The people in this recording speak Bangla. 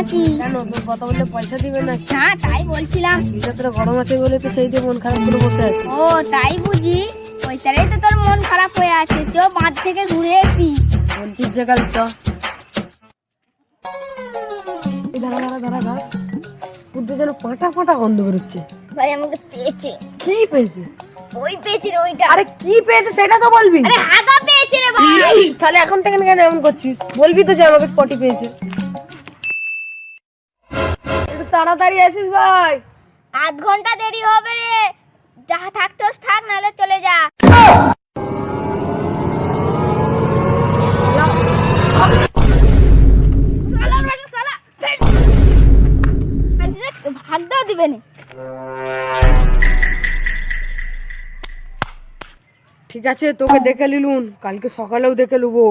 নাকি? কেন তোর কথা বললে পয়সা দিবে না? না, তাই বলছিলাম। ভিতরে গরম আছে বলে তো সেই দিয়ে মন খারাপ করে বসে আছে। ও তাই বুঝি, ওইটারেই তো তোর মন খারাপ হয়ে আছে। চ মাঠ থেকে ঘুরে এসি। বলছিস যে কাল চ। এই দাঁড়া দাঁড়া দাঁড়া দাঁড়া, বুদ্ধ যেন পাটা পাটা গন্ধ বেরোচ্ছে। ভাই আমাকে পেয়েছে। কি পেয়েছে? ওই পেয়েছে রে, ওইটা। আরে কি পেয়েছে সেটা তো বলবি। আরে হাগা পেয়েছে রে ভাই। তাহলে এখন থেকে কেন এমন করছিস? বলবি তো যে আমাকে পটি পেয়েছে। একটু তাড়াতাড়ি আসিস ভাই। আধ ঘন্টা দেরি হবে রে। যা থাকতোস থাক, নাহলে চলে যা। শালা বেটা শালা। ভাগ দাও দিবে না। ঠিক আছে, তোকে দেখে নিলুন, কালকে সকালেও দেখে নেবো।